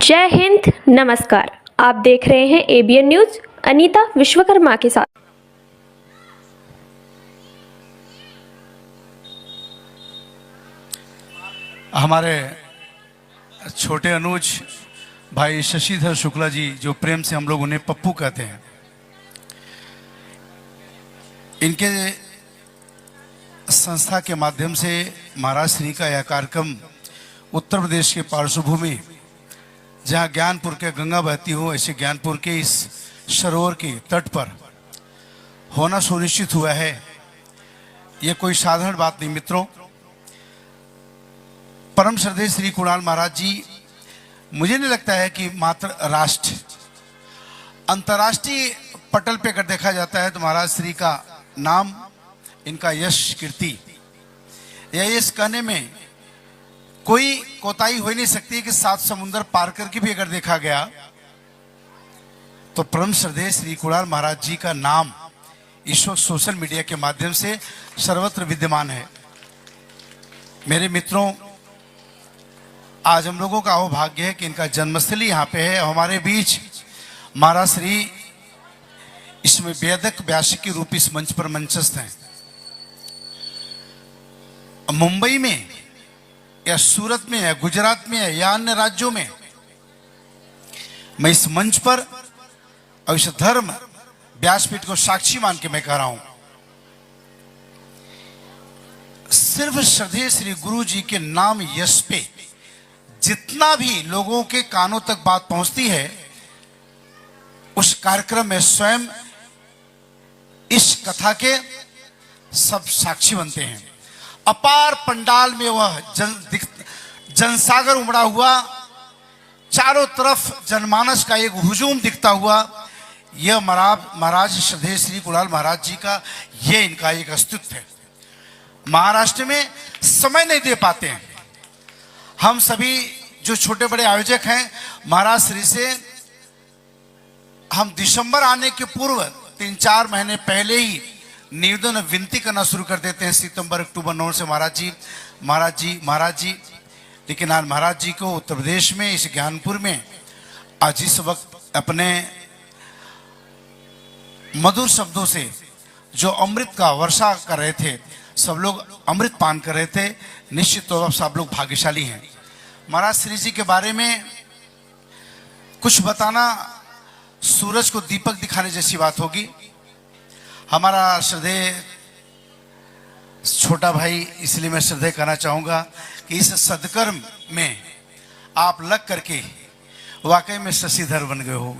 जय हिंद, नमस्कार। आप देख रहे हैं एबीएन न्यूज। अनीता विश्वकर्मा के साथ। हमारे छोटे अनुज भाई शशिधर शुक्ला जी, जो प्रेम से हम लोग उन्हें पप्पू कहते हैं, इनके संस्था के माध्यम से महाराज श्री का यह कार्यक्रम उत्तर प्रदेश के पार्श्वभूमि, जहां ज्ञानपुर के गंगा बहती हो, ऐसे ज्ञानपुर के इस सरोवर के तट पर होना सुनिश्चित हुआ है। यह कोई साधारण बात नहीं मित्रों। परम श्रद्धेय श्री कुणाल महाराज जी, मुझे नहीं लगता है कि मात्र राष्ट्र अंतर्राष्ट्रीय पटल पे अगर देखा जाता है तो महाराज श्री का नाम, इनका यश कीर्ति, यह इस कहने में कोई कोताही हो नहीं सकती कि 7 समुंदर पार करके भी अगर देखा गया तो परम श्रद्धेय श्री कुणाल महाराज जी का नाम इस वक्त सोशल मीडिया के माध्यम से सर्वत्र विद्यमान है। मेरे मित्रों, आज हम लोगों का अहोभाग्य है कि इनका जन्मस्थली यहाँ पे है। हमारे बीच महाराज श्री इसमें वेदक व्यास के रूप इस मंच पर मंचस्थ हैं। मुंबई में या सूरत में या गुजरात में या अन्य राज्यों में मैं इस मंच पर और इस धर्म व्यासपीठ को साक्षी मान के मैं कह रहा हूं, सिर्फ श्रद्धेय श्री गुरु जी के नाम यश पे जितना भी लोगों के कानों तक बात पहुंचती है, उस कार्यक्रम में स्वयं इस कथा के सब साक्षी बनते हैं। अपार पंडाल में वह जनसागर उमड़ा हुआ, चारों तरफ जनमानस का एक हुजूम दिखता हुआ, यह महाराज श्रद्धेय श्री कुणाल महाराज जी का ये इनका एक अस्तित्व है। महाराष्ट्र में समय नहीं दे पाते हैं। हम सभी जो छोटे बड़े आयोजक हैं, महाराज श्री से हम दिसंबर आने के पूर्व 3-4 महीने पहले ही निवेदन विनती करना शुरू कर देते हैं। सितंबर अक्टूबर नवंबर से महाराज जी। लेकिन आज महाराज जी को उत्तर प्रदेश में इस ज्ञानपुर में आज इस वक्त अपने मधुर शब्दों से जो अमृत का वर्षा कर रहे थे, सब लोग अमृत पान कर रहे थे, निश्चित तौर पर सब लोग भाग्यशाली हैं। महाराज श्री जी के बारे में कुछ बताना सूरज को दीपक दिखाने जैसी बात होगी। हमारा श्रद्धेय छोटा भाई, इसलिए मैं श्रद्धेय कहना चाहूंगा कि इस सदकर्म में आप लग करके वाकई में शशिधर बन गए हो।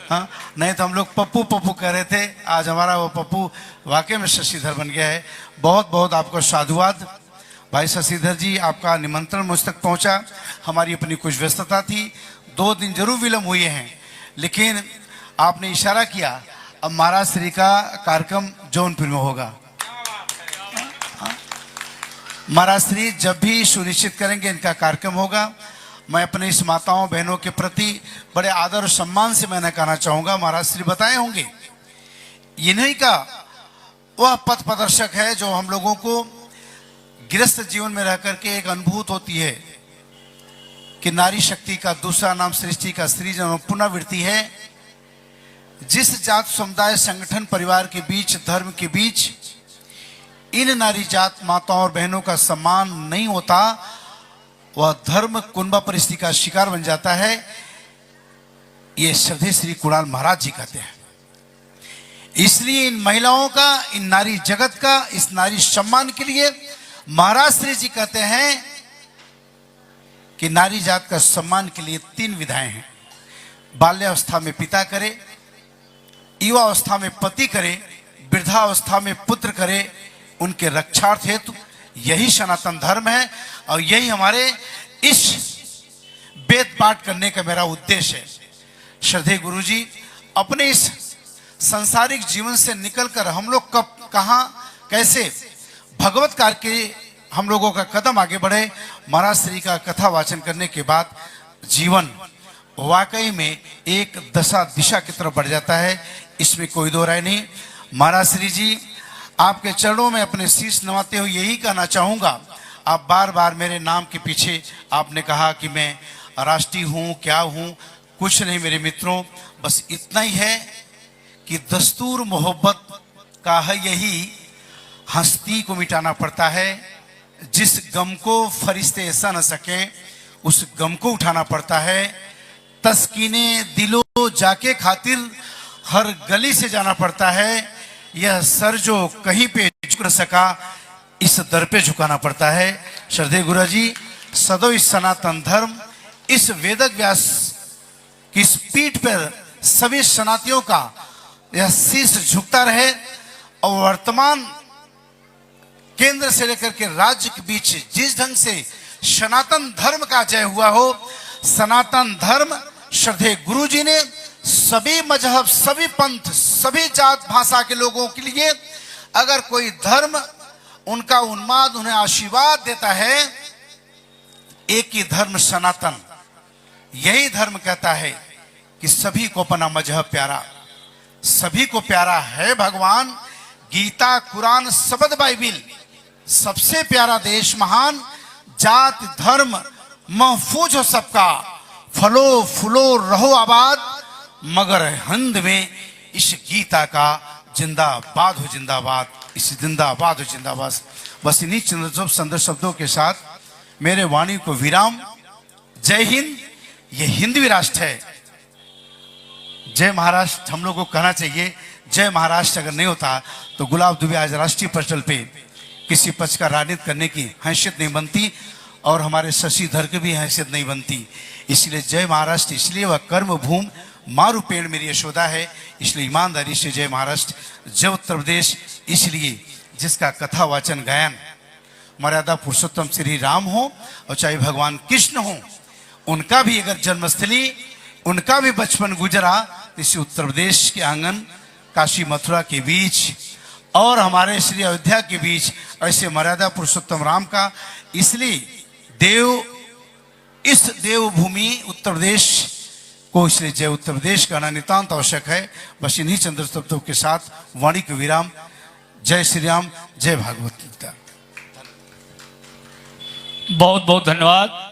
हाँ, नहीं तो हम लोग पप्पू पप्पू कह रहे थे, आज हमारा वो पप्पू वाकई में शशिधर बन गया है। बहुत बहुत आपको साधुवाद भाई शशिधर जी। आपका निमंत्रण मुझ तक पहुंचा, हमारी अपनी कुछ व्यस्तता थी, 2 दिन जरूर विलंब हुए हैं, लेकिन आपने इशारा किया। अब महाराज श्री का कार्यक्रम जौनपुर में होगा। महाराज श्री जब भी सुनिश्चित करेंगे इनका कार्यक्रम होगा, मैं अपने इस माताओं बहनों के प्रति बड़े आदर और सम्मान से मैंने कहना चाहूंगा, महाराज श्री बताए होंगे, इन्हीं का वह पथ प्रदर्शक है जो हम लोगों को गृहस्थ जीवन में रह करके एक अनुभूत होती है कि नारी शक्ति का दूसरा नाम सृष्टि का सृजन और पुनर्वृत्ति है। जिस जात समुदाय संगठन परिवार के बीच, धर्म के बीच इन नारी जात माताओं और बहनों का सम्मान नहीं होता, वह धर्म कुंभा परिस्थिति का शिकार बन जाता है। ये श्रद्धेय श्री कुणाल महाराज जी कहते हैं। इसलिए इन महिलाओं का, इन नारी जगत का, इस नारी सम्मान के लिए महाराज श्री जी कहते हैं कि नारी जात का सम्मान के लिए 3 विधाएं हैं। बाल्यावस्था में पिता करे, युवा अवस्था में पति करे, वृद्धावस्था में पुत्र करे, उनके रक्षार्थ हेतु। यही सनातन धर्म है और यही हमारे इस वेद पाठ करने का मेरा उद्देश्य है। श्रद्धेय गुरु जी, अपने इस सांसारिक जीवन से निकलकर हम लोग कब, कहां, कैसे भगवत कार्य के हम लोगों का कदम आगे बढ़े। महाराज श्री का कथा वाचन करने के बाद जीवन वाकई में एक दशा दिशा की तरफ बढ़ जाता है, इसमें कोई दो राय नहीं। महाराज श्री जी, आपके चरणों में अपने शीश नवाते हुए यही कहना चाहूंगा, आप बार बार मेरे नाम के पीछे आपने कहा कि मैं राष्ट्रीय हूँ क्या हूँ, कुछ नहीं मेरे मित्रों, बस इतना ही है कि दस्तूर मोहब्बत का है यही, हस्ती को मिटाना पड़ता है। जिस गम को फरिश्ते ऐसा न सके उस गम को उठाना पड़ता है। तस्कीने दिलो जाके खातिर हर गली से जाना पड़ता है। यह सर जो कहीं पे झुक न सका इस दर पे झुकाना पड़ता है। श्रद्धेय गुरु जी, सदैव इस सनातन धर्म, इस वेदक व्यास की इस पीठ पर सभी सनातियों का यह शीश झुकता रहे और वर्तमान केंद्र से लेकर के राज्य के बीच जिस ढंग से सनातन धर्म का जय हुआ हो, सनातन धर्म श्रद्धेय गुरु जी ने सभी मजहब, सभी पंथ, सभी जात भाषा के लोगों के लिए अगर कोई धर्म उनका उन्माद उन्हें आशीर्वाद देता है, एक ही धर्म सनातन, यही धर्म कहता है कि सभी को अपना मजहब प्यारा, सभी को प्यारा है भगवान। गीता, कुरान, शबद, बाइबिल, सबसे प्यारा देश महान, जात धर्म महफूज हो सबका, फलो फूलो रहो आबाद, मगर हिंद में इस गीता का जिंदाबाद हो जिंदाबाद, इस जिंदाबाद हो जिंदाबाद। बस इन्हीं चंद्र सुंदर शब्दों के साथ मेरे वाणी को विराम। जय हिंद। ये हिंदवी राष्ट्र है। जय महाराष्ट्र हम लोग को कहना चाहिए। जय महाराष्ट्र अगर नहीं होता तो गुलाब दुबे आज राष्ट्रीय पटल पे किसी पक्ष का राजनीति करने की हैसियत नहीं बनती और हमारे शशिधर की भी हैसियत नहीं बनती। इसलिए जय महाराष्ट्र, इसलिए वह कर्म भूमि मारू पेड़ मेरी यशोदा है, इसलिए ईमानदारी से जय महाराष्ट्र। जय उत्तर प्रदेश, इसलिए जिसका कथा वाचन गायन मर्यादा पुरुषोत्तम श्री राम हो और चाहे भगवान कृष्ण हो, उनका भी अगर जन्मस्थली, उनका भी बचपन गुजरा, इसी उत्तर प्रदेश के आंगन काशी मथुरा के बीच और हमारे श्री अयोध्या के बीच ऐसे मर्यादा पुरुषोत्तम राम का, इसलिए इस देवभूमि उत्तर प्रदेश को इसलिए जय उत्तर प्रदेश कहना नितांत आवश्यक है। बस इन्हीं चंद्र शब्दों के साथ वाणी के विराम। जय श्री राम, जय भागवत गीता। बहुत बहुत धन्यवाद।